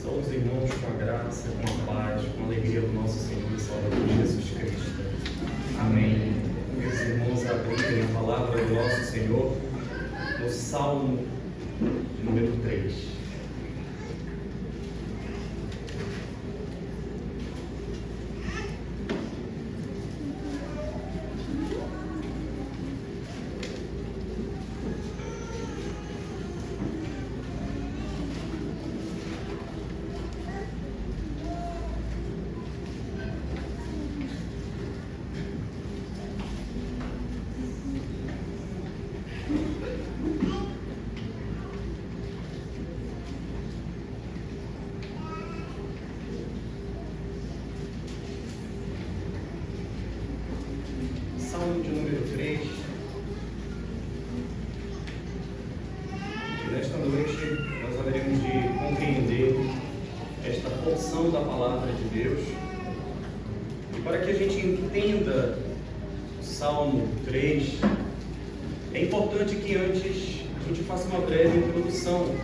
Saúde, irmãos, com a graça, com a paz, com a alegria do nosso Senhor e Salvador Jesus Cristo. Amém. Meus irmãos, abrirem a palavra do nosso Senhor no Salmo número 3. Salmo de número 3. E nesta noite nós haveremos de compreender esta porção da palavra de Deus. E para que a gente entenda o Salmo 3, é importante que antes a gente faça uma breve introdução.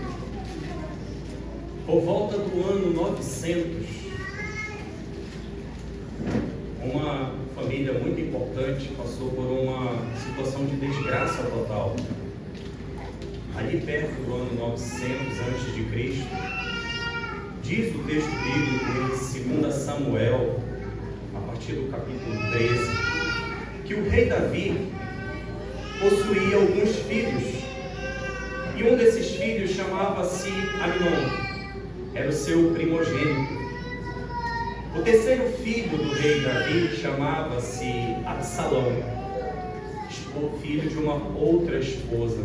Por volta do ano 900, uma família muito importante passou por uma situação de desgraça total. Ali perto do ano 900 a.C., diz o texto bíblico em 2 Samuel, a partir do capítulo 13, que o rei Davi possuía alguns filhos, e um desses filhos chamava-se Aminon, era o seu primogênito. O terceiro filho do rei Davi chamava-se Absalão, filho de uma outra esposa.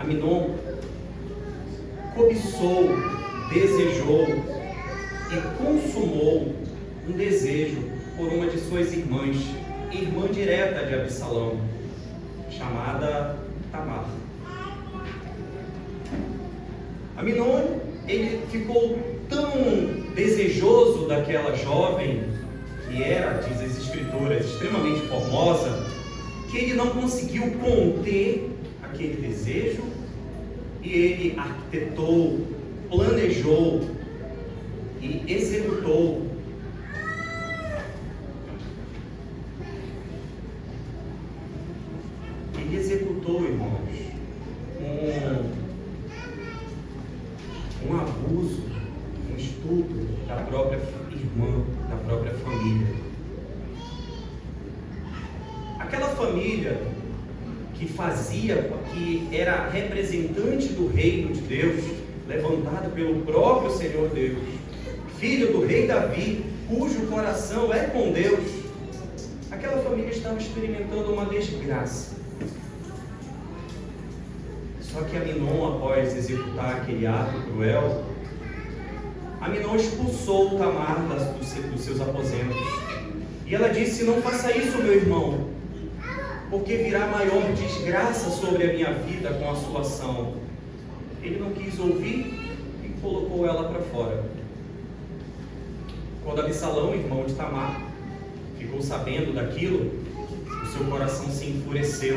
Aminon cobiçou, desejou e consumou um desejo por uma de suas irmãs, irmã direta de Absalão, chamada Tamar. Aminon, ele ficou tão desejoso daquela jovem, que era, diz as escrituras, extremamente formosa, que ele não conseguiu conter aquele desejo, e ele arquitetou, planejou e executou irmãos, um abuso, um estupro da própria irmã, da própria família. Aquela família que era representante do reino de Deus, levantada pelo próprio Senhor Deus, filho do rei Davi, cujo coração é com Deus, aquela família estava experimentando uma desgraça. Só que Aminon, após executar aquele ato cruel, Aminon expulsou Tamar dos seus aposentos. E ela disse: não faça isso, meu irmão, porque virá maior desgraça sobre a minha vida com a sua ação. Ele não quis ouvir e colocou ela para fora. Quando Absalão, irmão de Tamar, ficou sabendo daquilo, o seu coração se enfureceu.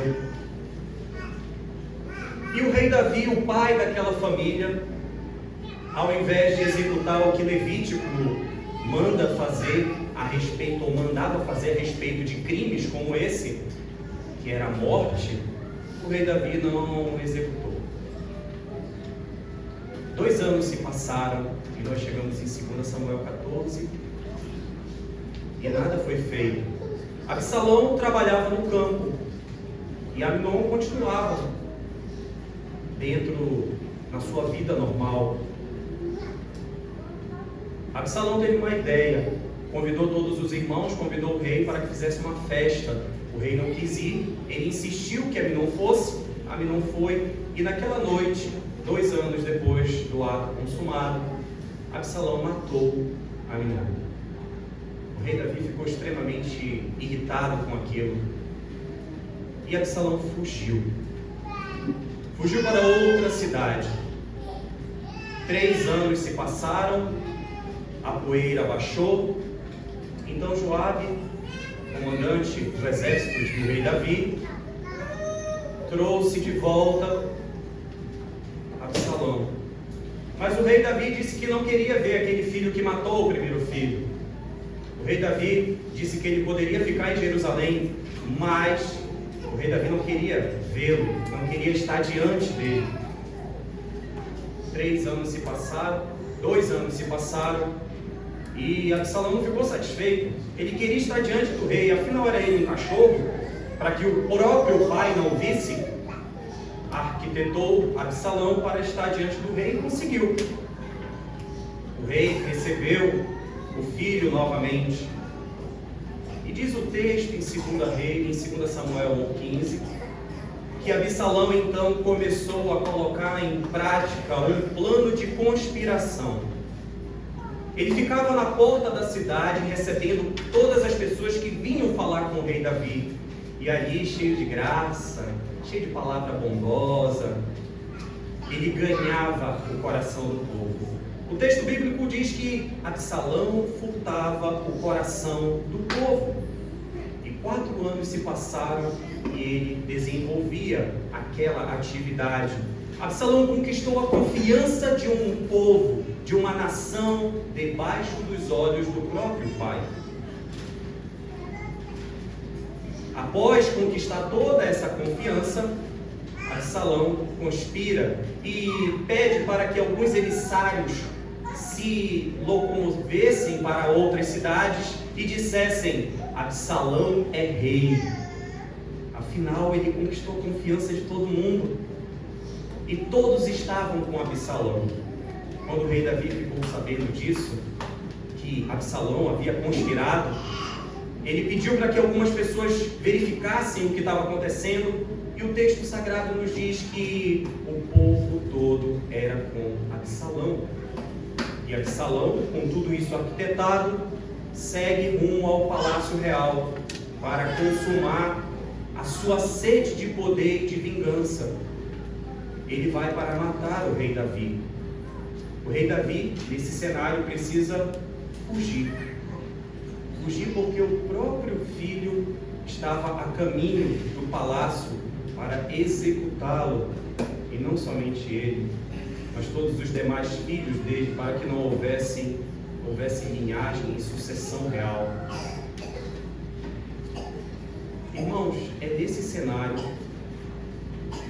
E o rei Davi, o pai daquela família, ao invés de executar o que Levítico manda fazer a respeito, ou mandava fazer a respeito de crimes como esse, que era a morte, o rei Davi não executou. 2 anos se passaram e nós chegamos em 2 Samuel 14 e nada foi feito. Absalão trabalhava no campo e Aminon continuava na sua vida normal. Absalão teve uma ideia, convidou todos os irmãos, convidou o rei para que fizesse uma festa. O rei não quis ir, ele insistiu que Aminon fosse, Aminon foi, e naquela noite, 2 anos depois do ato consumado, Absalão matou Aminon. O rei Davi ficou extremamente irritado com aquilo, e Absalão fugiu para outra cidade. 3 anos se passaram, a poeira baixou. Então Joabe, comandante dos exércitos do rei Davi, trouxe de volta Absalão Mas o rei Davi disse que não queria ver aquele filho que matou o primeiro filho. O rei Davi disse que ele poderia ficar em Jerusalém, mas o rei Davi não queria vê-lo, não queria estar diante dele. 3 anos se passaram, 2 anos se passaram, e Absalão não ficou satisfeito. Ele queria estar diante do rei, afinal era ele um cachorro, para que o próprio pai não visse. Arquitetou Absalão para estar diante do rei e conseguiu. O rei recebeu o filho novamente. E diz o texto em 2 Samuel 15, que Absalão então começou a colocar em prática um plano de conspiração. Ele ficava na porta da cidade recebendo todas as pessoas que vinham falar com o rei Davi. E ali, cheio de graça, cheio de palavra bondosa, ele ganhava o coração do povo. O texto bíblico diz que Absalão furtava o coração do povo. E 4 anos se passaram e ele desenvolvia aquela atividade. Absalão conquistou a confiança de um povo, de uma nação, debaixo dos olhos do próprio pai. Após conquistar toda essa confiança, Absalão conspira e pede para que alguns emissários se locomovessem para outras cidades e dissessem: Absalão é rei. Afinal, ele conquistou a confiança de todo mundo. E todos estavam com Absalão. Quando o rei Davi ficou sabendo disso, que Absalão havia conspirado, ele pediu para que algumas pessoas verificassem o que estava acontecendo, e o texto sagrado nos diz que o povo todo era com Absalão. E Absalão, com tudo isso arquitetado, segue rumo ao palácio real para consumar a sua sede de poder e de vingança. Ele vai para matar o rei Davi. O rei Davi, nesse cenário, precisa fugir. Fugir porque o próprio filho estava a caminho do palácio para executá-lo. E não somente ele, mas todos os demais filhos dele, para que não houvesse linhagem e sucessão real. Irmãos, é desse cenário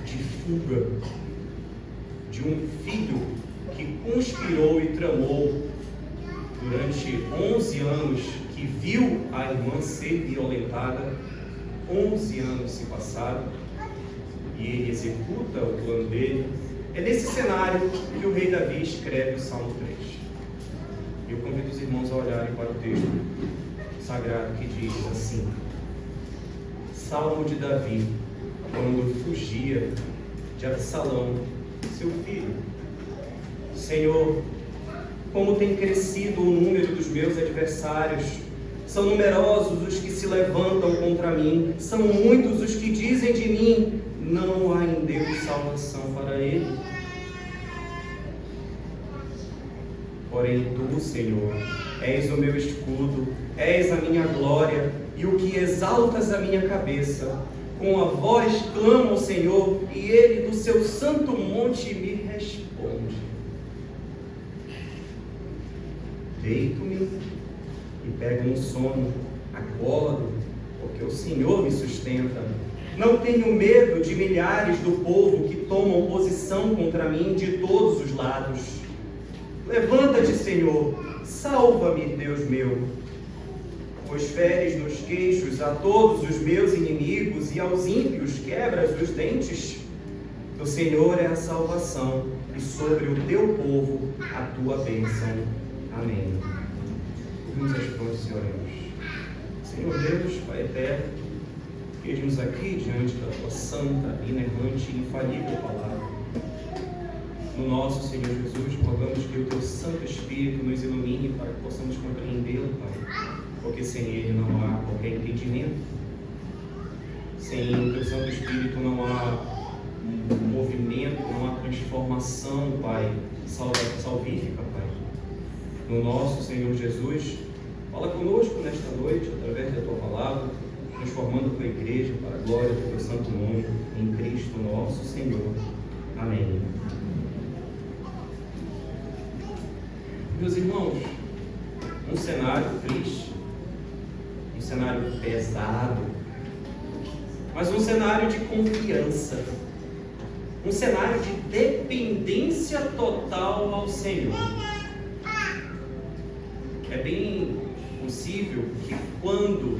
de fuga, de um filho que conspirou e tramou durante 11 anos, que viu a irmã ser violentada. 11 anos se passaram e ele executa o plano dele. É nesse cenário que o rei Davi escreve o Salmo 3. Eu convido os irmãos a olharem para o texto sagrado que diz assim: Salmo de Davi, quando fugia de Absalão, seu filho. Senhor, como tem crescido o número dos meus adversários. São numerosos os que se levantam contra mim. São muitos os que dizem de mim: não há em Deus salvação para ele. Porém tu, Senhor, és o meu escudo, és a minha glória e o que exaltas a minha cabeça. Com a voz clamo ao Senhor, e ele do seu santo monte me responde. Deito-me e pego um sono, acordo, porque o Senhor me sustenta. Não tenho medo de milhares do povo que tomam posição contra mim de todos os lados. Levanta-te, Senhor, salva-me, Deus meu. Pois feres nos queixos a todos os meus inimigos e aos ímpios quebras os dentes. Do Senhor é a salvação e sobre o teu povo a tua bênção. Amém. Vamos às frontes e oremos. Senhor Deus, Pai eterno, eis-nos aqui diante da tua santa, inerrante e infalível palavra. No nosso Senhor Jesus, rogamos que o teu Santo Espírito nos ilumine para que possamos compreendê-lo, Pai, porque sem ele não há qualquer entendimento. Sem o teu Santo Espírito não há movimento, não há transformação, Pai, salvífica, Pai. No nosso Senhor Jesus, fala conosco nesta noite, através da tua palavra, transformando a tua igreja para a glória do teu santo nome, em Cristo nosso Senhor. Amém. Meus irmãos, um cenário triste, um cenário pesado, mas um cenário de confiança, um cenário de dependência total ao Senhor. É bem possível que quando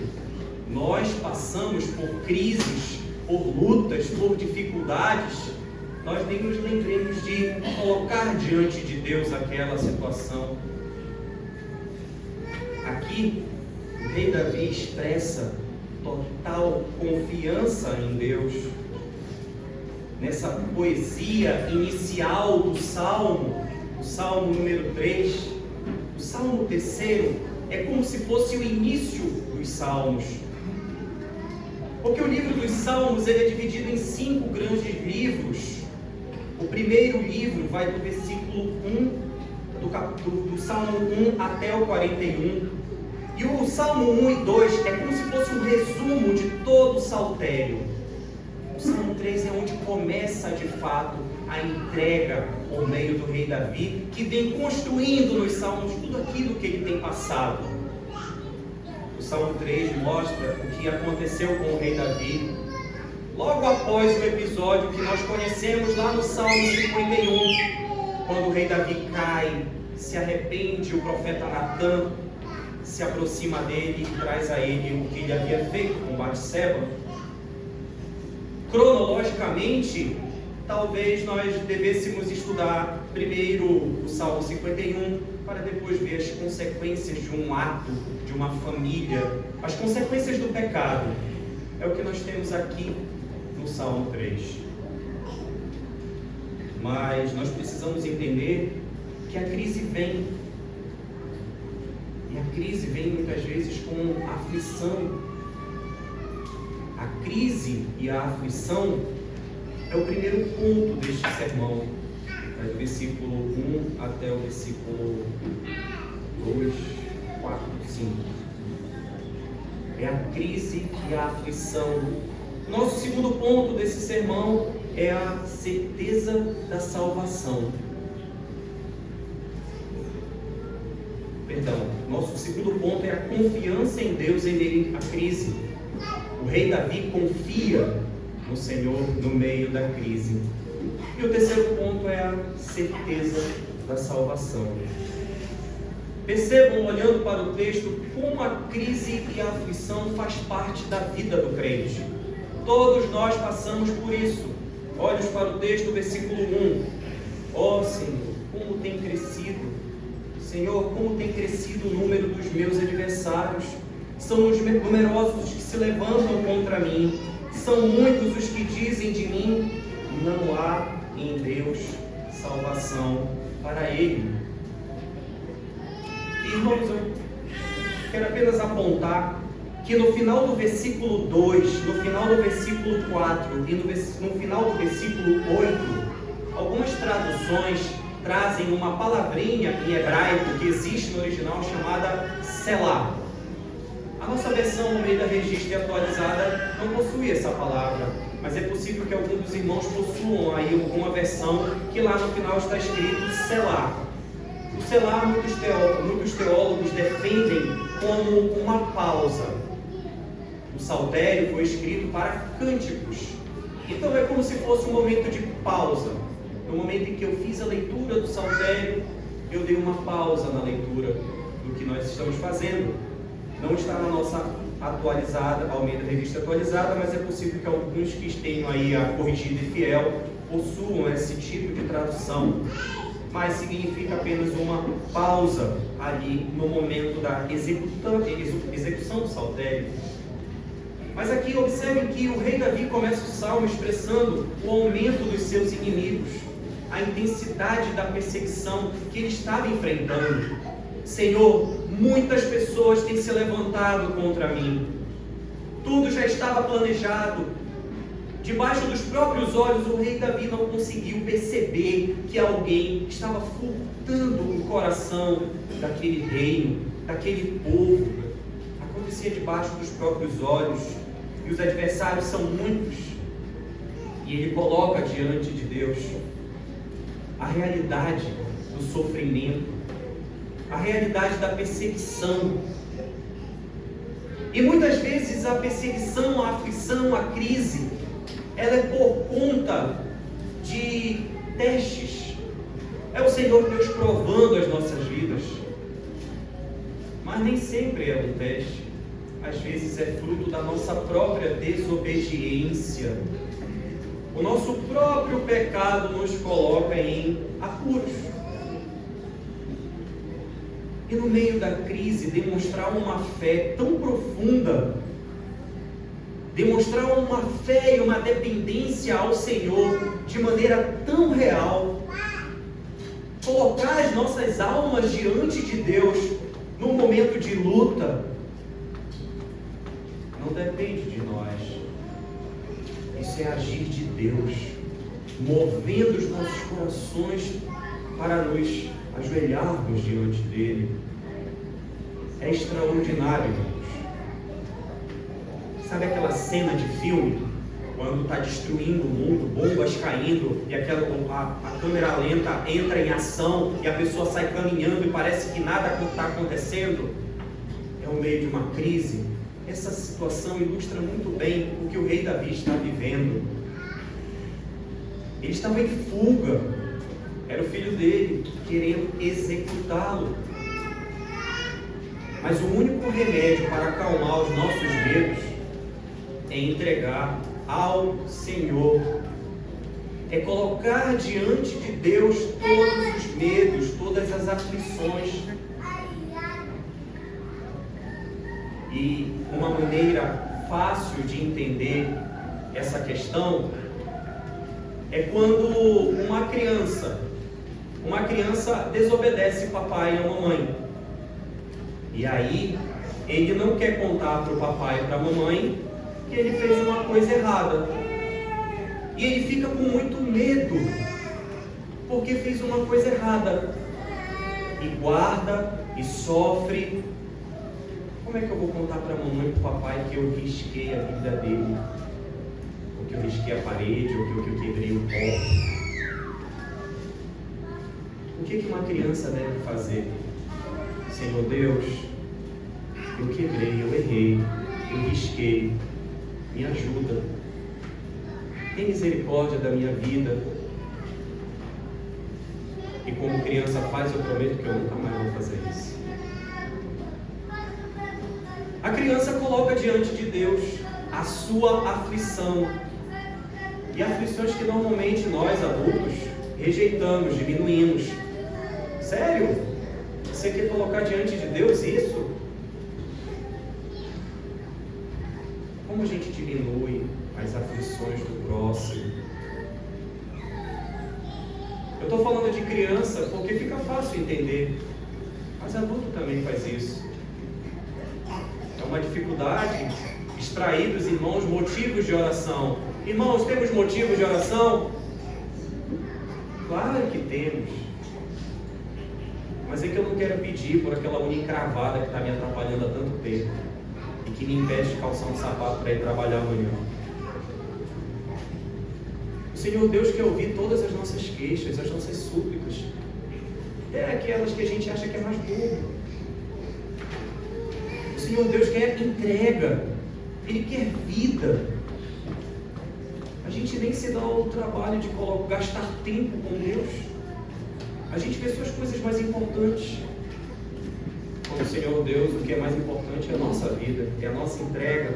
nós passamos por crises, por lutas, por dificuldades, nós nem nos lembremos de colocar diante de Deus aquela situação. Aqui, o rei Davi expressa total confiança em Deus. Nessa poesia inicial do Salmo, o Salmo número 3, o Salmo 3 é como se fosse o início dos Salmos. Porque o livro dos Salmos ele é dividido em 5 grandes livros. O primeiro livro vai do versículo 1, do Salmo 1 até o 41. E o Salmo 1 e 2 é como se fosse um resumo de todo o saltério. O Salmo 3 é onde começa de fato a entrega por meio do rei Davi, que vem construindo nos Salmos tudo aquilo que ele tem passado. O Salmo 3 mostra o que aconteceu com o rei Davi logo após o episódio que nós conhecemos lá no Salmo 51, quando o rei Davi cai, se arrepende, o profeta Natã se aproxima dele e traz a ele o que ele havia feito com Batseba. Cronologicamente, talvez nós devêssemos estudar primeiro o Salmo 51, para depois ver as consequências de um ato, de uma família, as consequências do pecado. É o que nós temos aqui no Salmo 3. Mas nós precisamos entender que a crise vem. E a crise vem muitas vezes com aflição. A crise e a aflição é o primeiro ponto deste sermão, do versículo 1 até o versículo 2, 4, 5. É a crise e a aflição. Nosso segundo ponto desse sermão é a certeza da salvação. Nosso segundo ponto é a confiança em Deus em meio à crise. O rei Davi confia no Senhor no meio da crise. E o terceiro ponto é a certeza da salvação. Percebam, olhando para o texto, como a crise e a aflição faz parte da vida do crente. Todos nós passamos por isso. Olhe para o texto, versículo 1. Ó Senhor, como tem crescido. Senhor, como tem crescido o número dos meus adversários. São numerosos os que se levantam contra mim. São muitos os que dizem de mim, não há em Deus salvação para ele. Irmãos, eu quero apenas apontar que no final do versículo 2, no final do versículo 4 e no final do versículo 8, algumas traduções trazem uma palavrinha em hebraico que existe no original chamada Selah. A nossa versão Almeida Registro e Atualizada não possui essa palavra, mas é possível que alguns dos irmãos possuam aí alguma versão que lá no final está escrito Selah. O Selah, muitos teólogos defendem como uma pausa. O saltério foi escrito para cânticos, então é como se fosse um momento de pausa. No momento em que eu fiz a leitura do saltério, eu dei uma pausa na leitura do que nós estamos fazendo. Não está na nossa atualizada, Almeida Revista Atualizada, mas é possível que alguns que tenham aí a Corrigida e Fiel possuam esse tipo de tradução. Mas significa apenas uma pausa ali no momento da execução do saltério. Mas aqui observem que o rei Davi começa o salmo expressando o aumento dos seus inimigos, a intensidade da perseguição que ele estava enfrentando. Senhor, muitas pessoas têm se levantado contra mim. Tudo já estava planejado. Debaixo dos próprios olhos, o rei Davi não conseguiu perceber que alguém estava furtando o coração daquele reino, daquele povo. Acontecia debaixo dos próprios olhos. E os adversários são muitos. E ele coloca diante de Deus a realidade do sofrimento, a realidade da perseguição. E muitas vezes a perseguição, a aflição, a crise, ela é por conta de testes. É o Senhor Deus provando as nossas vidas. Mas nem sempre é um teste. Às vezes é fruto da nossa própria desobediência. O nosso próprio pecado nos coloca em apuros. E no meio da crise, demonstrar uma fé tão profunda, demonstrar uma fé e uma dependência ao Senhor de maneira tão real, colocar as nossas almas diante de Deus num momento de luta, não depende de nós. Isso é agir de Deus, movendo os nossos corações para nos ajoelharmos diante dele. É extraordinário, irmãos. Sabe aquela cena de filme, quando está destruindo o mundo, bombas caindo, e a câmera lenta entra em ação, e a pessoa sai caminhando e parece que nada está acontecendo? É o meio de uma crise. Essa situação ilustra muito bem o que o rei Davi está vivendo. Ele estava em fuga. Era o filho dele, querendo executá-lo. Mas o único remédio para acalmar os nossos medos é entregar ao Senhor. É colocar diante de Deus todos os medos, todas as aflições. E uma maneira fácil de entender essa questão é quando uma criança desobedece o papai e a mamãe. E aí, ele não quer contar para o papai e para a mamãe que ele fez uma coisa errada. E ele fica com muito medo, porque fez uma coisa errada. E guarda, e sofre. Como é que eu vou contar para a mamãe e para o papai que eu risquei a vida dele? Ou que eu risquei a parede, ou que eu quebrei o pó? O que uma criança deve fazer? Senhor Deus, eu quebrei, eu errei, eu risquei, me ajuda. Tem misericórdia da minha vida. E como criança faz, eu prometo que eu nunca mais vou fazer isso. A criança coloca diante de Deus a sua aflição. E aflições que normalmente nós, adultos, rejeitamos, diminuímos. Sério? Você quer colocar diante de Deus isso? Como a gente diminui as aflições do próximo? Eu estou falando de criança porque fica fácil entender, mas adulto também faz isso. É uma dificuldade extrair dos irmãos motivos de oração. Irmãos, temos motivos de oração? Claro que temos. Mas é que eu não quero pedir por aquela unha encravada que está me atrapalhando há tanto tempo e que me impede de calçar um sapato para ir trabalhar amanhã. O Senhor Deus quer ouvir todas as nossas queixas, as nossas súplicas, até aquelas que a gente acha que é mais bobo. O Senhor Deus quer entrega, Ele quer vida. A gente nem se dá o trabalho de gastar tempo com Deus. A gente vê suas coisas mais importantes. Com o Senhor Deus, o que é mais importante é a nossa vida, é a nossa entrega.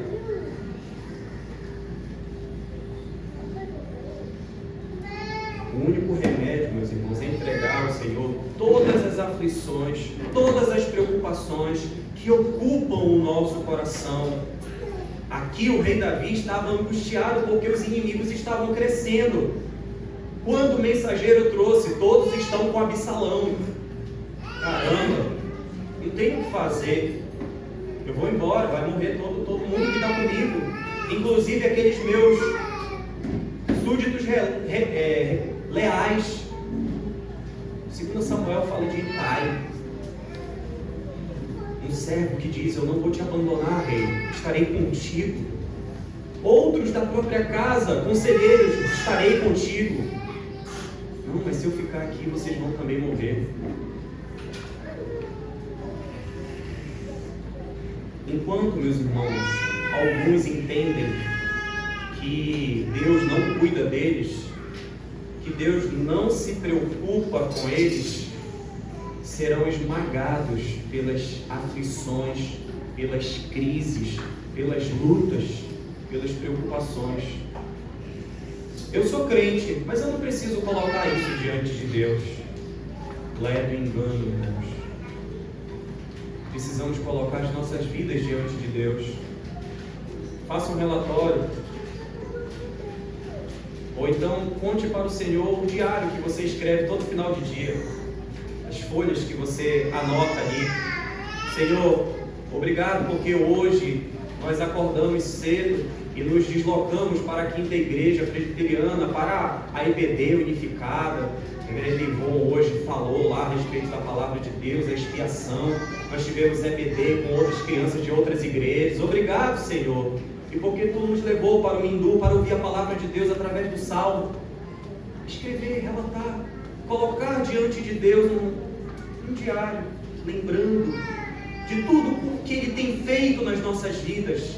O único remédio, meus irmãos, é entregar ao Senhor todas as aflições, todas as preocupações que ocupam o nosso coração. Aqui o rei Davi estava angustiado porque os inimigos estavam crescendo. Quando o mensageiro trouxe, todos estão com Absalão. Caramba, não tem o que fazer. Eu vou embora, vai morrer todo mundo que está comigo. Inclusive aqueles meus súditos leais. Segundo Samuel fala de Itai, um servo que diz: eu não vou te abandonar, rei, estarei contigo. Outros da própria casa, conselheiros: estarei contigo. Não, mas se eu ficar aqui, vocês vão também morrer. enquanto, meus irmãos, alguns entendem que Deus não cuida deles, que Deus não se preocupa com eles, serão esmagados pelas aflições, pelas crises, pelas lutas, pelas preocupações. Eu sou crente, mas eu não preciso colocar isso diante de Deus. Ledo engano, irmãos. Precisamos colocar as nossas vidas diante de Deus. Faça um relatório. Ou então conte para o Senhor o diário que você escreve todo final de dia. As folhas que você anota ali. Senhor, obrigado porque hoje nós acordamos cedo e nos deslocamos para a quinta igreja presbiteriana, para a EBD unificada. A igreja Ivon hoje falou lá a respeito da palavra de Deus, a expiação. Nós tivemos EBD com outras crianças de outras igrejas. Obrigado, Senhor. E porque Tu nos levou para o Mindu para ouvir a palavra de Deus através do Salmo. Escrever, relatar, colocar diante de Deus um diário, lembrando de tudo que Ele tem feito nas nossas vidas.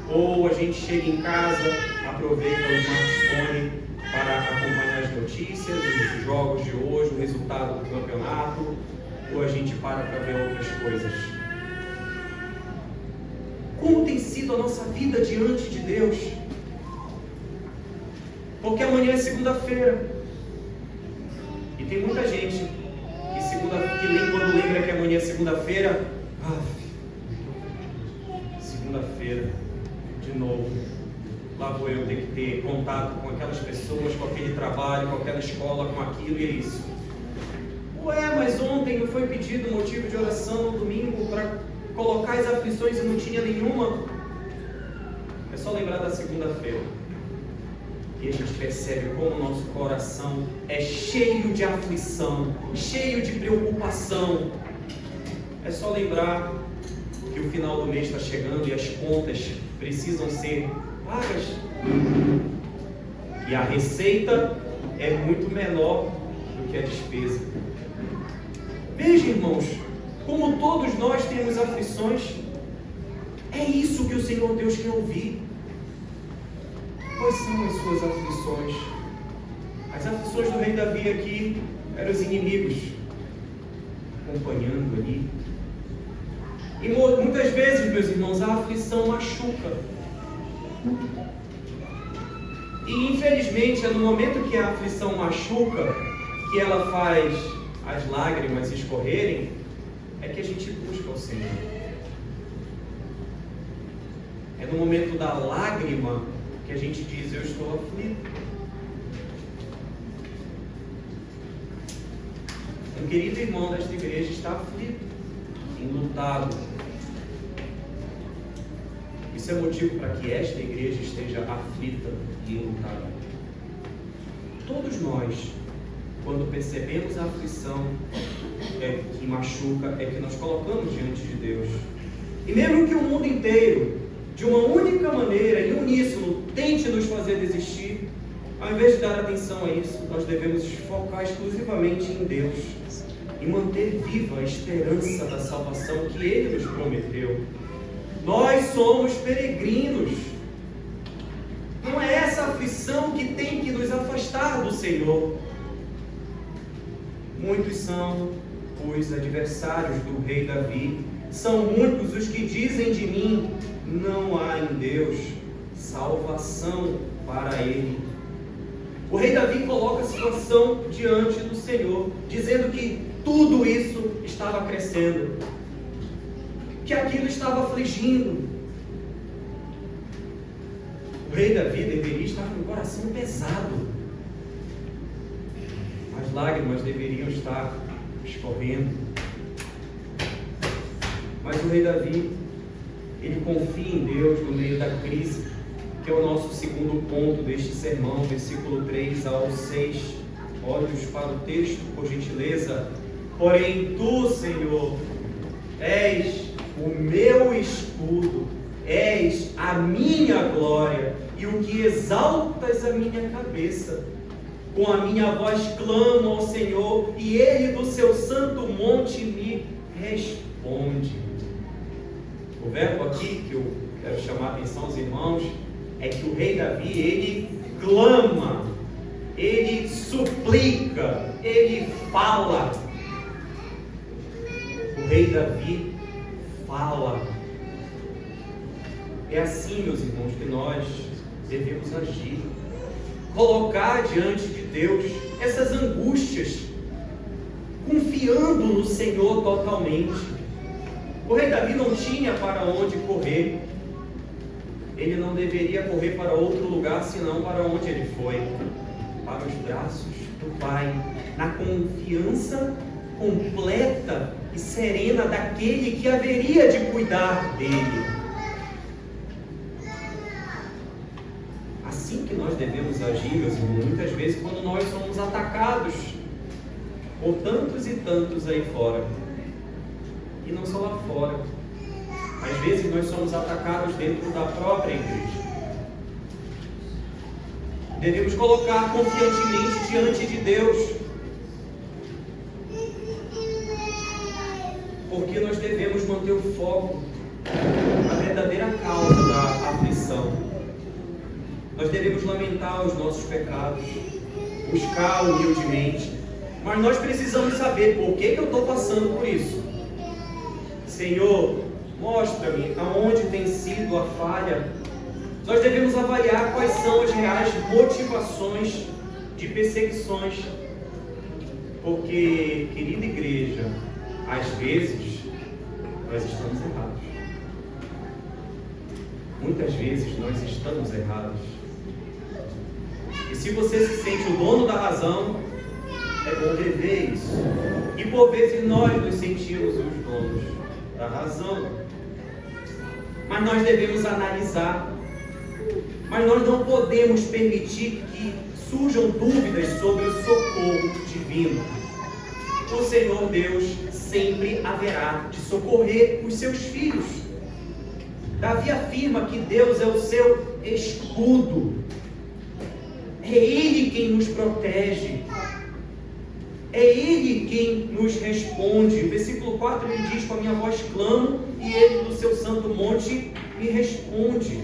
Ou a gente chega em casa, aproveita o smartphone para acompanhar as notícias, os jogos de hoje, o resultado do campeonato, ou a gente para ver outras coisas. Como tem sido a nossa vida diante de Deus? Porque amanhã é segunda-feira. E tem muita gente que quando lembra que amanhã é segunda-feira, segunda-feira, de novo, lá vou eu ter que ter contato com aquelas pessoas, com aquele trabalho, com aquela escola, com aquilo, e é isso. Ué, mas ontem não foi pedido motivo de oração no domingo para colocar as aflições e não tinha nenhuma? É só lembrar da segunda-feira. E a gente percebe como o nosso coração é cheio de aflição, cheio de preocupação. É só lembrar que o final do mês está chegando e as contas precisam ser pagas. E a receita é muito menor do que a despesa. Veja, irmãos, como todos nós temos aflições. É isso que o Senhor Deus quer ouvir. Quais são as suas aflições? As aflições do rei Davi aqui eram os inimigos acompanhando ali. E muitas vezes, meus irmãos, a aflição machuca. E infelizmente é no momento que a aflição machuca, que ela faz as lágrimas escorrerem, é que a gente busca o Senhor. É no momento da lágrima que a gente diz: eu estou aflito. Um querido irmão desta igreja está aflito, enlutado. Isso é motivo para que esta igreja esteja aflita e enlutada. Todos nós, quando percebemos a aflição que machuca, é que nós colocamos diante de Deus. E mesmo que o mundo inteiro, de uma única maneira, em uníssono, tente nos fazer desistir, ao invés de dar atenção a isso, nós devemos focar exclusivamente em Deus e manter viva a esperança da salvação que Ele nos prometeu. Nós somos peregrinos. Não é essa aflição que tem que nos afastar do Senhor. Muitos são os adversários do rei Davi. São muitos os que dizem de mim: não há em Deus salvação para ele. O rei Davi coloca a situação diante do Senhor, dizendo que tudo isso estava crescendo, que aquilo estava afligindo. O rei Davi deveria estar com o coração pesado. As lágrimas deveriam estar escorrendo. Mas o rei Davi, ele confia em Deus no meio da crise, que é o nosso segundo ponto deste sermão, versículo 3 ao 6. Olhos para o texto, por gentileza. Porém, tu, Senhor, és o meu escudo, és a minha glória e o que exaltas a minha cabeça. Com a minha voz clamo ao Senhor, e Ele do seu santo monte me responde. O verbo aqui que eu quero chamar a atenção aos irmãos é que o rei Davi, ele clama, ele suplica, ele fala. O rei Davi fala. É assim, meus irmãos, que nós devemos agir. Colocar diante de Deus essas angústias, confiando no Senhor totalmente. O rei Davi não tinha para onde correr. Ele não deveria correr para outro lugar, senão para onde ele foi. Para os braços do Pai, na confiança completa e serena daquele que haveria de cuidar dele. Assim que nós devemos agir, meus irmãos, muitas vezes quando nós somos atacados por tantos e tantos aí fora. E não só lá fora. Às vezes nós somos atacados dentro da própria igreja. Devemos colocar confiantemente diante de Deus. Porque nós devemos manter o foco na verdadeira causa da aflição. Nós devemos lamentar os nossos pecados, buscar humildemente. Mas nós precisamos saber por que eu estou passando por isso. Senhor, mostra-me aonde tem sido a falha. Nós devemos avaliar quais são as reais motivações de perseguições. Porque, querida igreja, às vezes nós estamos errados. Muitas vezes nós estamos errados. E se você se sente o dono da razão, é bom rever isso. E por vezes nós nos sentimos os donos da razão. Mas nós devemos analisar. Mas nós não podemos permitir que surjam dúvidas sobre o socorro divino. O Senhor Deus sempre haverá de socorrer os seus filhos. Davi afirma que Deus é o seu escudo. É Ele quem nos protege. É Ele quem nos responde. O versículo 4 ele diz: com a minha voz clamo, e Ele do seu santo monte me responde.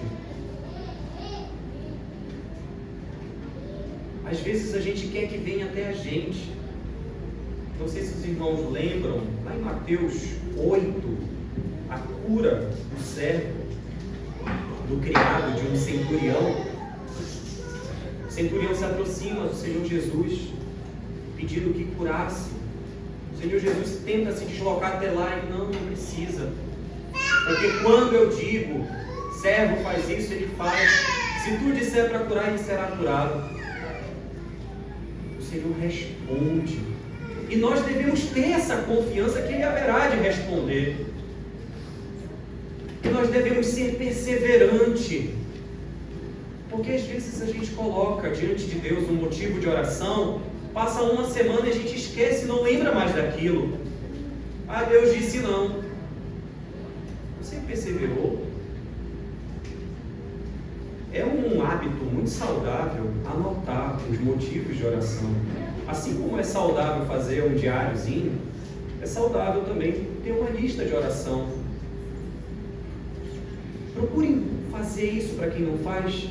Às vezes a gente quer que venha até a gente. Não sei se os irmãos lembram, lá em Mateus 8, a cura do servo, do criado de um centurião. O centurião se aproxima do Senhor Jesus, pedindo que curasse. O Senhor Jesus tenta se deslocar até lá e não precisa. Porque quando eu digo, servo faz isso, ele faz. Se tu disser para curar, ele será curado. O Senhor responde. E nós devemos ter essa confiança que Ele haverá de responder. E nós devemos ser perseverantes. Porque às vezes a gente coloca diante de Deus um motivo de oração, passa uma semana e a gente esquece e não lembra mais daquilo. Ah, Deus disse não. Você perseverou? É um hábito muito saudável anotar os motivos de oração. Assim como é saudável fazer um diáriozinho, é saudável também ter uma lista de oração. Procurem fazer isso para quem não faz.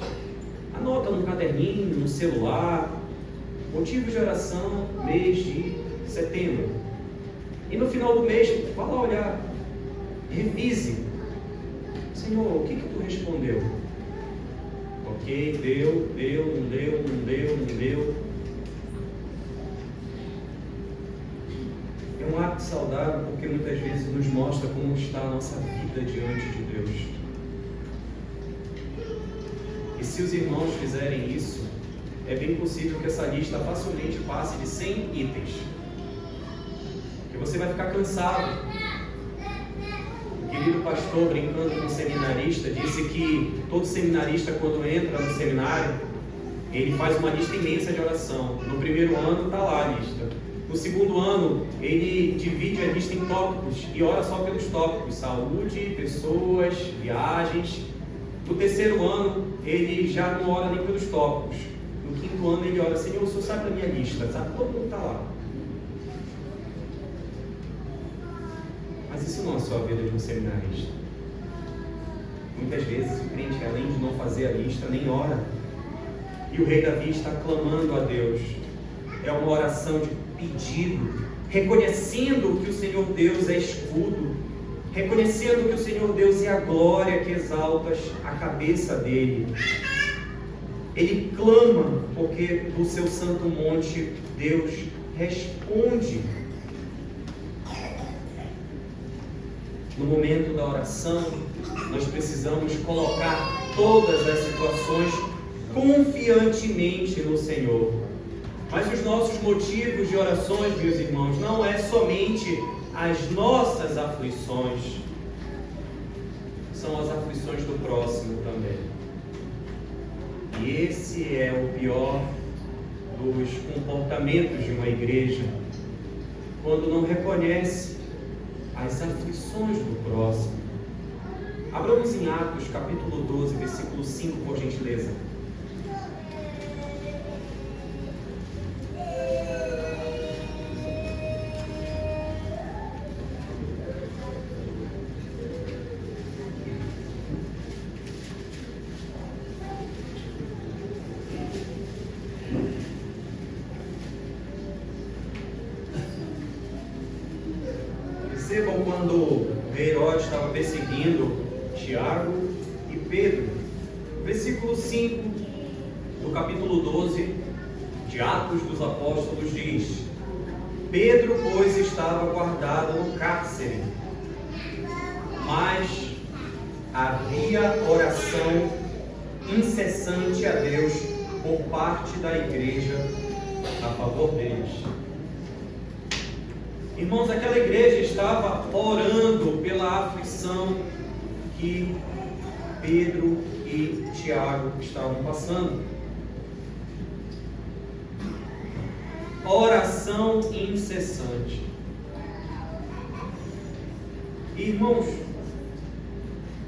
Anota no caderninho, no celular, motivos de oração, mês de setembro. E no final do mês, vá lá olhar, revise. Senhor, o que tu respondeu? Ok, deu, não deu. É um hábito saudável porque muitas vezes nos mostra como está a nossa vida diante de Deus. E se os irmãos fizerem isso, é bem possível que essa lista facilmente passe de 100 itens. Que você vai ficar cansado. O querido pastor, brincando com um seminarista, disse que todo seminarista, quando entra no seminário, ele faz uma lista imensa de oração. No primeiro ano está lá a lista. No segundo ano, ele divide a lista em tópicos e ora só pelos tópicos: saúde, pessoas, viagens. No terceiro ano, ele já não ora nem pelos tópicos. No quinto ano, ele ora: Senhor, o Senhor sabe da minha lista, sabe? Todo mundo está lá. Mas isso não é só a vida de um seminarista. Muitas vezes o crente, além de não fazer a lista, nem ora. E o rei Davi está clamando a Deus. É uma oração de pedido, reconhecendo que o Senhor Deus é escudo, reconhecendo que o Senhor Deus é a glória que exalta a cabeça dele. Ele clama porque do seu santo monte Deus responde. No momento da oração, nós precisamos colocar todas as situações confiantemente no Senhor. Mas os nossos motivos de orações, meus irmãos, não é somente as nossas aflições, são as aflições do próximo também. E esse é o pior dos comportamentos de uma igreja, quando não reconhece as aflições do próximo. Abramos em Atos, capítulo 12, versículo 5, por gentileza. Percebam quando o rei Herodes estava perseguindo Tiago e Pedro. Versículo 5 do capítulo 12 de Atos dos Apóstolos diz: Pedro, pois, estava guardado no cárcere, mas havia oração incessante a Deus por parte da igreja a favor deles. Irmãos, aquela igreja estava orando pela aflição que Pedro e Tiago estavam passando. Oração incessante. Irmãos,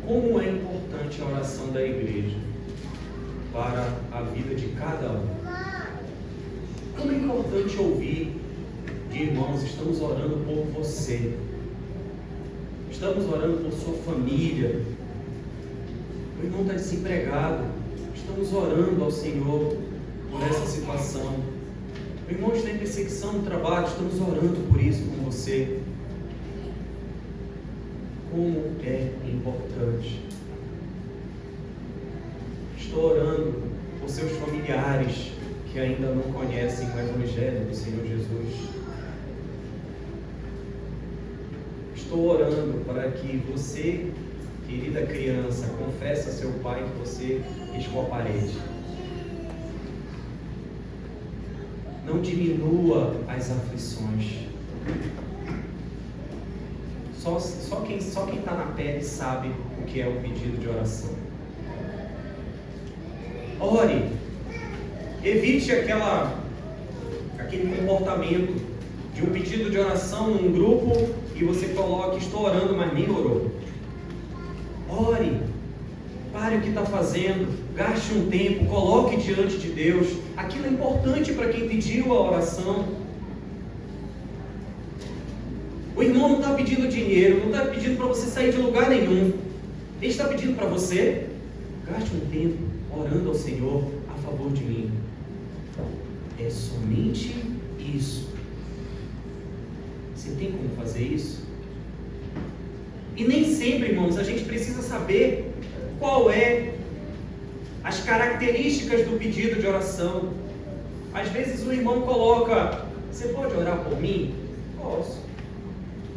como é importante a oração da igreja para a vida de cada um. Como é importante ouvir de irmãos: estamos orando por você, estamos orando por sua família, o irmão está desempregado, estamos orando ao Senhor por essa situação, o irmão está em perseguição no trabalho, estamos orando por isso com você. Como é importante. Estou orando por seus familiares que ainda não conhecem o Evangelho do Senhor Jesus. Estou orando para que você, querida criança, confesse a seu pai que você riscou a parede. Não diminua as aflições. Só quem está na pele sabe o que é o pedido de oração. Ore. Evite aquele comportamento de um pedido de oração num grupo e você coloque: estou orando, mas nem orou. Ore. Pare o que está fazendo. Gaste um tempo. Coloque diante de Deus. Aquilo é importante para quem pediu a oração. O irmão não está pedindo dinheiro, não está pedindo para você sair de lugar nenhum. Ele está pedindo para você: gaste um tempo orando ao Senhor a favor de mim. É somente isso. Você tem como fazer isso? E nem sempre, irmãos, a gente precisa saber qual é as características do pedido de oração. Às vezes o irmão coloca: você pode orar por mim? Posso.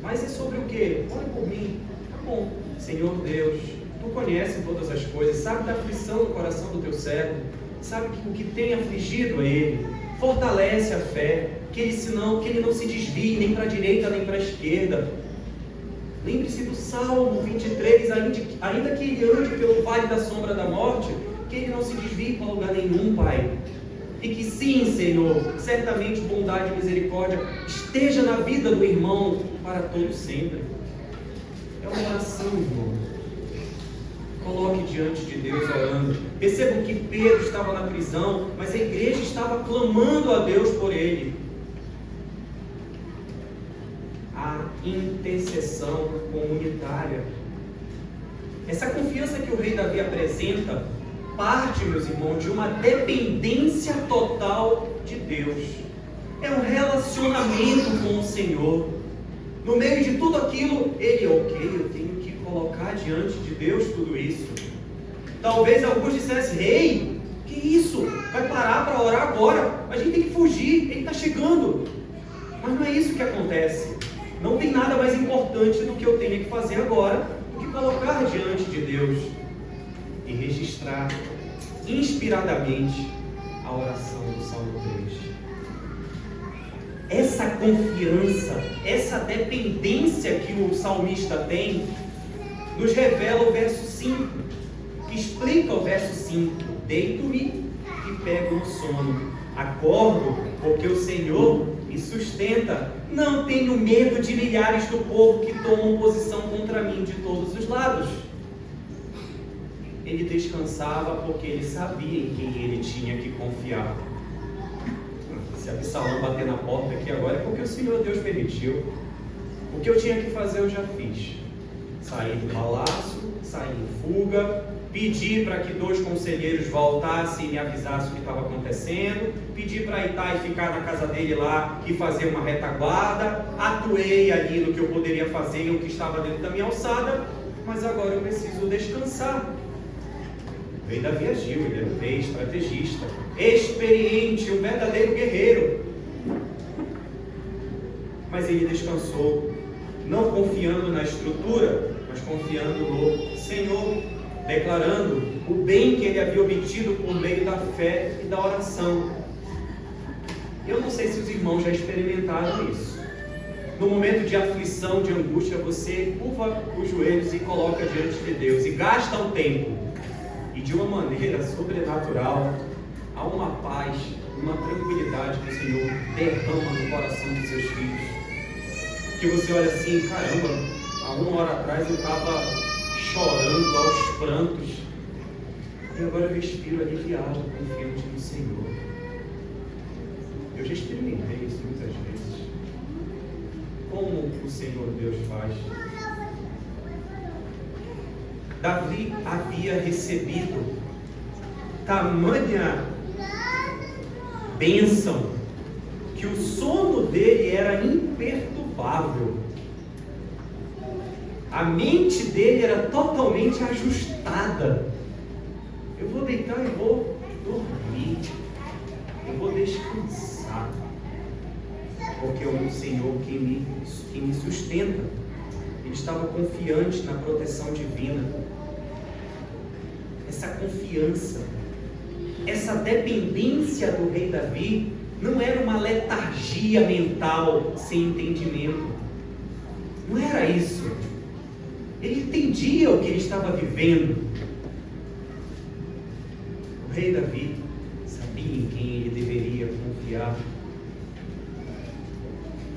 Mas é sobre o quê? Ore por mim. Tá bom. Senhor Deus, Tu conheces todas as coisas, sabe da aflição do coração do Teu servo, sabe o que tem afligido a ele. Fortalece a fé, que ele não se desvie nem para a direita nem para a esquerda. Lembre-se do Salmo 23, ainda que ele ande pelo vale da sombra da morte, que ele não se desvie para lugar nenhum, Pai. E que sim, Senhor, certamente bondade e misericórdia esteja na vida do irmão para todo sempre. É uma oração, irmão. Coloque diante de Deus orando. Percebam que Pedro estava na prisão, mas a igreja estava clamando a Deus por ele. a intercessão comunitária. Essa confiança que o rei Davi apresenta parte, meus irmãos, de uma dependência total de Deus. É um relacionamento com o Senhor. No meio de tudo aquilo, ele, eu tenho que colocar diante de Deus tudo isso. Talvez alguns dissessem, rei, que isso? Vai parar para orar agora? A gente tem que fugir, ele está chegando. Mas não é isso que acontece. Não tem nada mais importante do que eu tenho que fazer agora, do que colocar diante de Deus e registrar inspiradamente a oração do Salmo 3. Essa confiança, essa dependência que o salmista tem, nos revela o verso 5, que explica o verso 5. Deito-me e pego no sono, acordo porque o Senhor me sustenta, não tenho medo de milhares do povo que tomam posição contra mim de todos os lados. Ele descansava porque ele sabia em quem ele tinha que confiar. Se Absalão bater na porta aqui agora é porque o Senhor Deus permitiu. O que eu tinha que fazer eu já fiz. Saí do palácio, saí em fuga, pedi para que 2 conselheiros voltassem e me avisassem o que estava acontecendo, pedi para Itai ficar na casa dele lá e fazer uma retaguarda, atuei ali no que eu poderia fazer e o que estava dentro da minha alçada, mas agora eu preciso descansar. O rei Davi agiu, ele era um rei estrategista, experiente, um verdadeiro guerreiro. Mas ele descansou, não confiando na estrutura, mas confiando no Senhor, declarando o bem que ele havia obtido por meio da fé e da oração. Eu não sei se os irmãos já experimentaram isso. No momento de aflição, de angústia, você curva os joelhos e coloca diante de Deus e gasta um tempo. E de uma maneira sobrenatural, há uma paz, uma tranquilidade que o Senhor derrama no coração dos seus filhos. Que você olha assim, caramba, há 1 hora atrás eu estava chorando aos prantos, e agora eu respiro aliviado, confiante no Senhor. Eu já experimentei isso muitas vezes. Como o Senhor Deus faz. Davi havia recebido tamanha bênção que o sono dele era imperturbável. A mente dele era totalmente ajustada. Eu vou deitar e vou dormir. Eu vou descansar. Porque é o Senhor quem me sustenta. Ele estava confiante na proteção divina. Essa confiança, essa dependência do rei Davi não era uma letargia mental sem entendimento. Não era isso. Ele entendia o que ele estava vivendo. O rei Davi sabia em quem ele deveria confiar.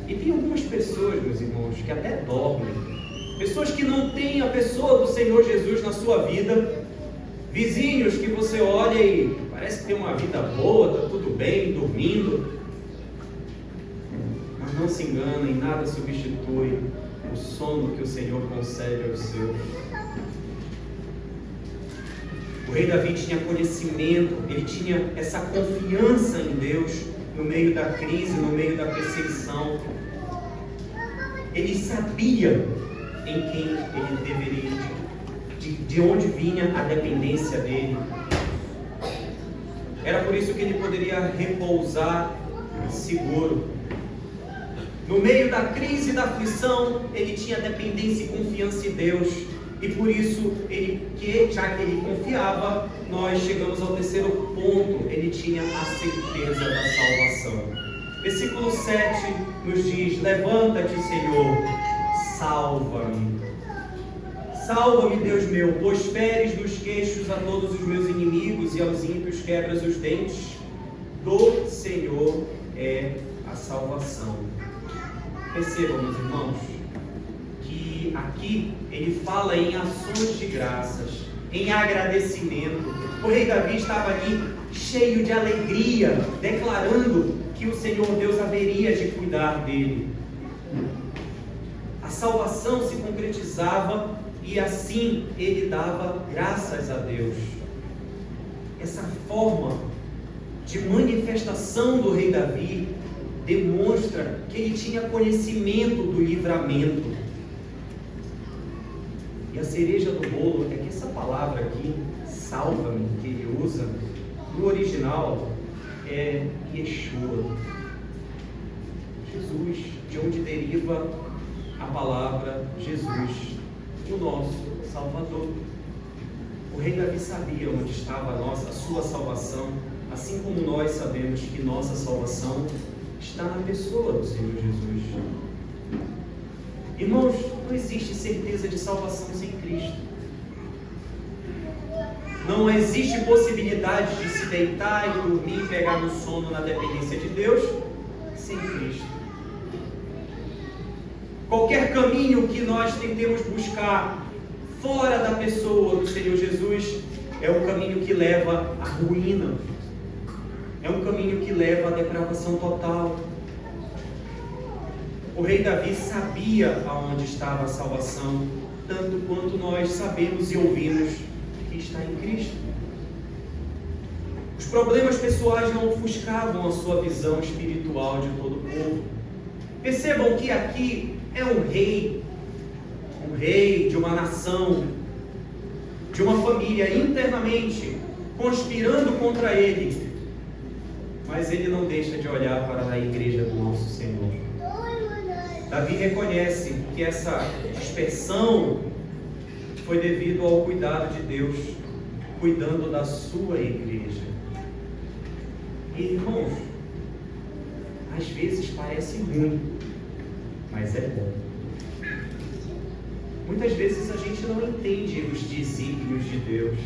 E tem algumas pessoas, meus irmãos, que até dormem. Pessoas que não têm a pessoa do Senhor Jesus na sua vida. Vizinhos que você olha e parece que tem uma vida boa, está tudo bem, dormindo. Mas não se enganem, nada substitui o sono que o Senhor concede aos seus. O rei Davi tinha conhecimento, ele tinha essa confiança em Deus no meio da crise, no meio da perseguição. Ele sabia em quem ele deveria ir, de onde vinha a dependência dele. Era por isso que ele poderia repousar seguro. No meio da crise e da aflição, ele tinha dependência e confiança em Deus. E por isso, já que ele confiava, nós chegamos ao terceiro ponto. Ele tinha a certeza da salvação. Versículo 7 nos diz: levanta-te, Senhor, salva-me. Salva-me, Deus meu, pois feres dos queixos a todos os meus inimigos e aos ímpios quebras os dentes. Do Senhor é a salvação. Percebam, meus irmãos, que aqui ele fala em ações de graças, em agradecimento. O rei Davi estava ali cheio de alegria, declarando que o Senhor Deus haveria de cuidar dele. A salvação se concretizava e assim ele dava graças a Deus. Essa forma de manifestação do rei Davi demonstra que ele tinha conhecimento do livramento. E a cereja do bolo é que essa palavra aqui, salva-me, que ele usa, no original é Yeshua, Jesus, de onde deriva a palavra Jesus, o nosso Salvador. O rei Davi sabia onde estava a sua salvação, assim como nós sabemos que nossa salvação está na pessoa do Senhor Jesus. Irmãos, não existe certeza de salvação sem Cristo. Não existe possibilidade de se deitar e dormir e pegar no sono na dependência de Deus sem Cristo. Qualquer caminho que nós tentemos buscar fora da pessoa do Senhor Jesus é um caminho que leva à ruína. É um caminho que leva à depravação total. O rei Davi sabia aonde estava a salvação, tanto quanto nós sabemos e ouvimos que está em Cristo. Os problemas pessoais não ofuscavam a sua visão espiritual de todo o povo. Percebam que aqui é um rei de uma nação, de uma família internamente conspirando contra ele, mas ele não deixa de olhar para a igreja do nosso Senhor. Davi reconhece que essa dispersão foi devido ao cuidado de Deus, cuidando da sua igreja. E, irmãos, às vezes parece ruim, mas é bom. Muitas vezes a gente não entende os desígnios de Deus.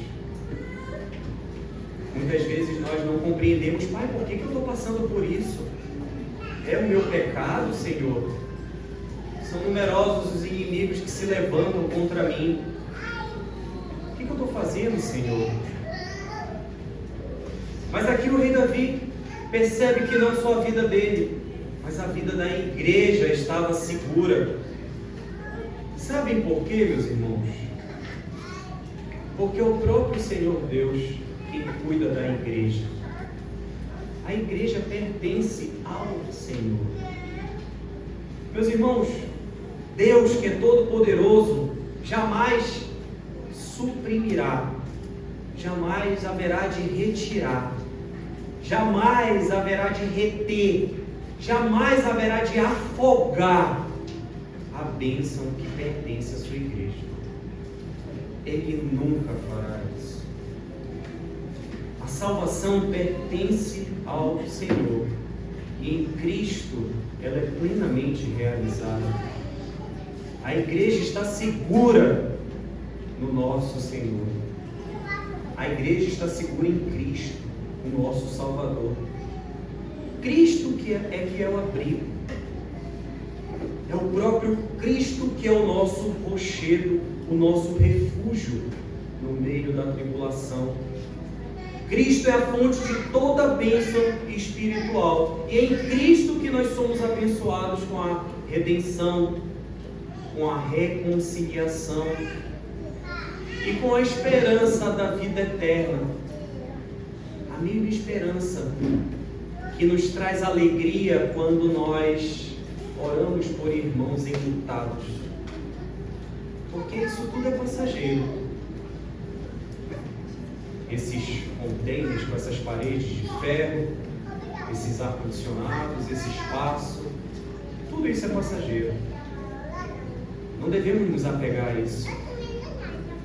Muitas vezes nós não compreendemos: Pai, por que eu estou passando por isso? É o meu pecado, Senhor? São numerosos os inimigos que se levantam contra mim. O que eu estou fazendo, Senhor? Mas aqui o rei Davi percebe que não só a vida dele, mas a vida da igreja estava segura. Sabem por quê, meus irmãos? Porque o próprio Senhor Deus quem cuida da igreja. A igreja pertence ao Senhor. Meus irmãos, Deus, que é todo poderoso, jamais suprimirá, jamais haverá de retirar, jamais haverá de reter, jamais haverá de afogar a bênção que pertence à sua igreja. Ele nunca fará isso. A salvação pertence ao Senhor e em Cristo ela é plenamente realizada. A igreja está segura no nosso Senhor. A igreja está segura em Cristo, o nosso Salvador. Cristo que é o abrigo. É o próprio Cristo que é o nosso rochedo, o nosso refúgio no meio da tribulação. Cristo é a fonte de toda a bênção espiritual. E é em Cristo que nós somos abençoados com a redenção, com a reconciliação e com a esperança da vida eterna. A mesma esperança que nos traz alegria quando nós oramos por irmãos enlutados. Porque isso tudo é passageiro. Esses containers com essas paredes de ferro, esses ar-condicionados, esse espaço, tudo isso é passageiro. Não devemos nos apegar a isso.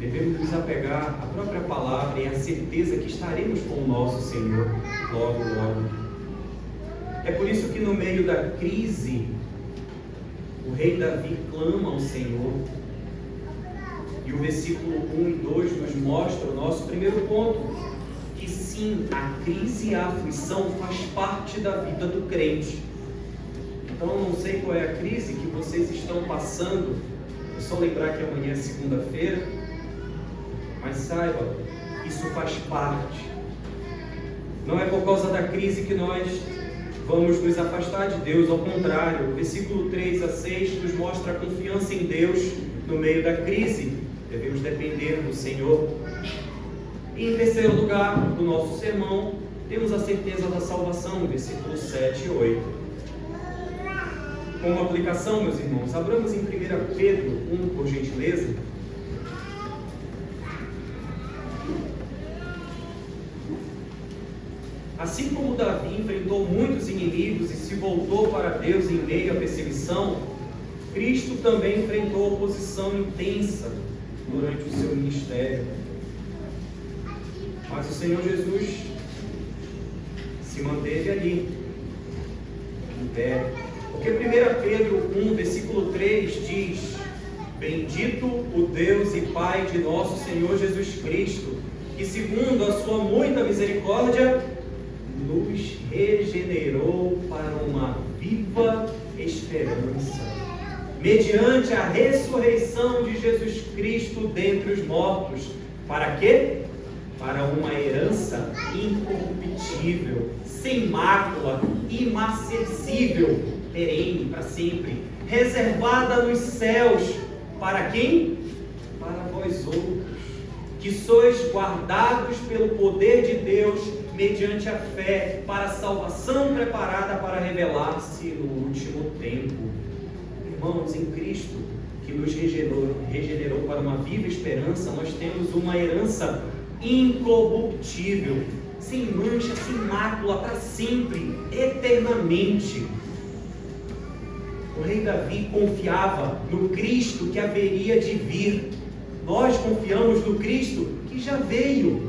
Devemos nos apegar à própria palavra e à certeza que estaremos com o nosso Senhor logo, logo. É por isso que no meio da crise, o rei Davi clama ao Senhor. E o versículo 1 e 2 nos mostra o nosso primeiro ponto, que sim, a crise e a aflição faz parte da vida do crente. Então eu não sei qual é a crise que vocês estão passando, é só lembrar que amanhã é segunda-feira, mas saiba, isso faz parte. Não é por causa da crise que nós vamos nos afastar de Deus. Ao contrário, o versículo 3 a 6 nos mostra a confiança em Deus no meio da crise. Devemos depender do Senhor. E em terceiro lugar, do nosso sermão, temos a certeza da salvação, versículos 7 e 8. Como aplicação, meus irmãos, abramos em 1 Pedro 1, por gentileza. Assim como Davi enfrentou muitos inimigos e se voltou para Deus em meio à perseguição, Cristo também enfrentou oposição intensa durante o seu ministério. Mas o Senhor Jesus se manteve ali, em pé. Porque 1 Pedro 1, versículo 3 diz: Bendito o Deus e Pai de nosso Senhor Jesus Cristo, que segundo a sua muita misericórdia, nos regenerou para uma viva esperança, mediante a ressurreição de Jesus Cristo dentre os mortos. Para quê? Para uma herança incorruptível, sem mácula, imarcessível, perene para sempre, reservada nos céus. Para quem? Para vós outros, que sois guardados pelo poder de Deus, mediante a fé, para a salvação preparada para revelar-se no último tempo. Irmãos, em Cristo, que nos regenerou para uma viva esperança, nós temos uma herança incorruptível, sem mancha, sem mácula, para sempre, eternamente. O rei Davi confiava no Cristo que haveria de vir. Nós confiamos no Cristo que já veio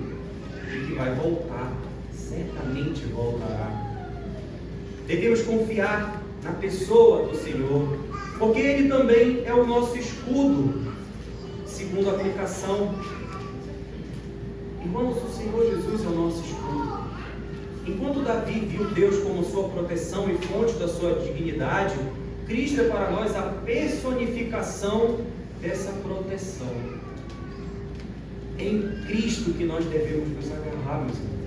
e que vai voltar, certamente voltará. Devemos confiar na pessoa do Senhor, porque Ele também é o nosso escudo, segundo a aplicação. Irmãos, o Senhor Jesus é o nosso escudo. Enquanto Davi viu Deus como sua proteção e fonte da sua dignidade, Cristo é para nós a personificação dessa proteção. É em Cristo que nós devemos nos agarrar, meus irmãos.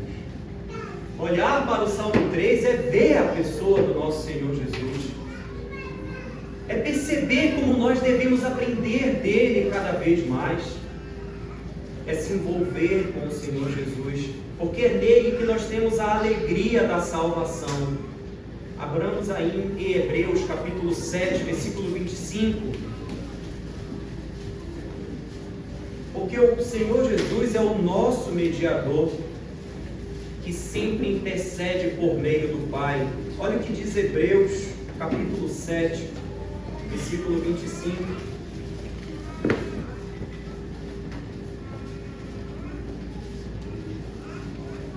Olhar para o Salmo 3 é ver a pessoa do nosso Senhor Jesus. É perceber como nós devemos aprender dele cada vez mais. É se envolver com o Senhor Jesus, porque é nele que nós temos a alegria da salvação. Abramos aí em Hebreus capítulo 7, versículo 25. Porque o Senhor Jesus é o nosso mediador, que sempre intercede por meio do Pai. Olha o que diz Hebreus capítulo 7, versículo 25.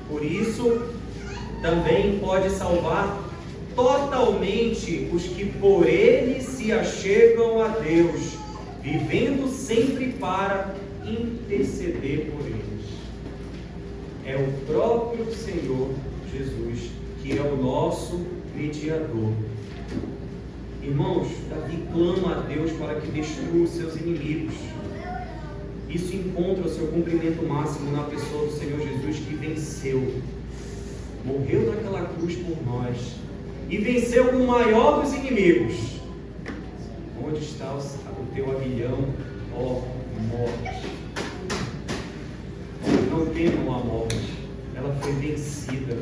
Por isso, também pode salvar totalmente os que por ele se achegam a Deus, vivendo sempre para interceder por eles. É o próprio Senhor Jesus que é o nosso mediador. Irmãos, Davi clama a Deus para que destrua os seus inimigos. Isso encontra o seu cumprimento máximo na pessoa do Senhor Jesus, que venceu, morreu naquela cruz por nós e venceu o maior dos inimigos. Onde está o teu aguilhão, ó morte? Não temam a morte, ela foi vencida.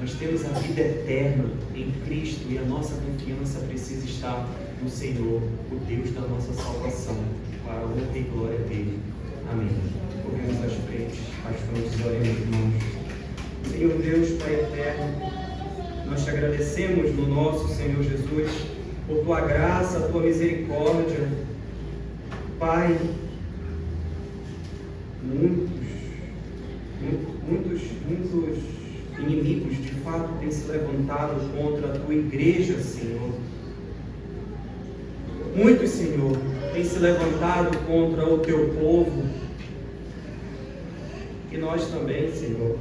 Nós temos a vida eterna em Cristo e a nossa confiança precisa estar no Senhor, o Deus da nossa salvação, para a honra e glória dele. Amém. Corremos às frentes, às frontes e oremos, irmãos. Senhor Deus, Pai eterno, nós te agradecemos no nosso Senhor Jesus por tua graça, tua misericórdia. Pai, muitos inimigos de fato têm se levantado contra a tua igreja, Senhor. Muitos, Senhor, têm se levantado contra o teu povo. E nós também, Senhor,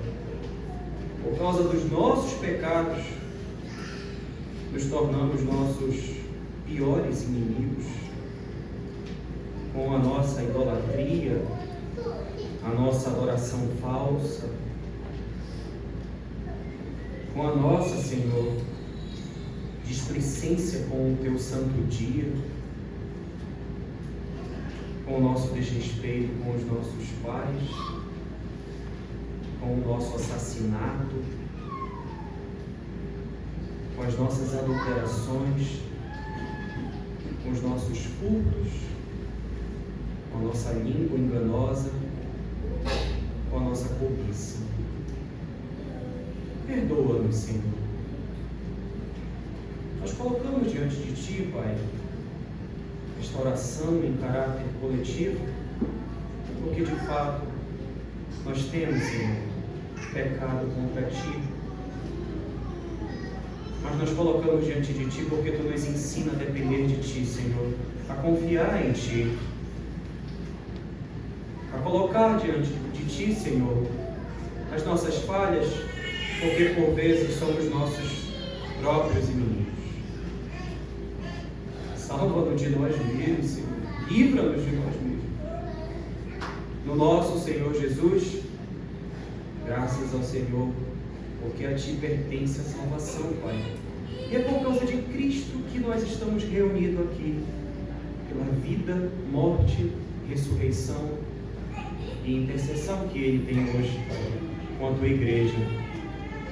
por causa dos nossos pecados, nos tornamos nossos piores inimigos, com a nossa idolatria, a nossa adoração falsa, com a nossa, Senhor, displicência com o teu santo dia, com o nosso desrespeito com os nossos pais, com o nosso assassinato, com as nossas adulterações, com os nossos furtos, com a nossa língua enganosa, com a nossa cobiça. Perdoa-nos, Senhor. Nós colocamos diante de Ti, Pai, restauração em caráter coletivo, porque de fato nós temos, Senhor, pecado contra Ti. Mas nós colocamos diante de Ti porque Tu nos ensina a depender de Ti, Senhor, a confiar em Ti, a colocar diante de Ti, Senhor, as nossas falhas, porque por vezes somos nossos próprios inimigos. Salva-nos de nós mesmos, Senhor. Livra-nos de nós mesmos. No nosso Senhor Jesus, graças ao Senhor, porque a Ti pertence a salvação, Pai. E é por causa de Cristo que nós estamos reunidos aqui, pela vida, morte, ressurreição e intercessão que Ele tem hoje, Pai, com a Tua igreja.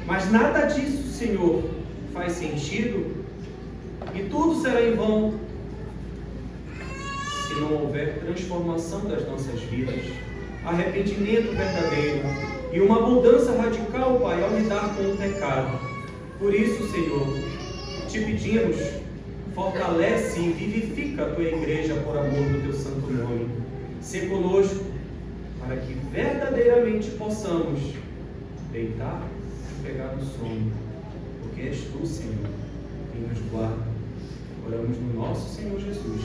Mas nada disso, Senhor, faz sentido e tudo será em vão se não houver transformação das nossas vidas, arrependimento verdadeiro e uma mudança radical, Pai, ao lidar com o pecado. Por isso, Senhor, te pedimos, fortalece e vivifica a Tua igreja por amor do Teu santo nome. Sê conosco, para que verdadeiramente possamos deitar e pegar no sono, porque és Tu, Senhor, quem nos guarda. Oramos no nosso Senhor Jesus.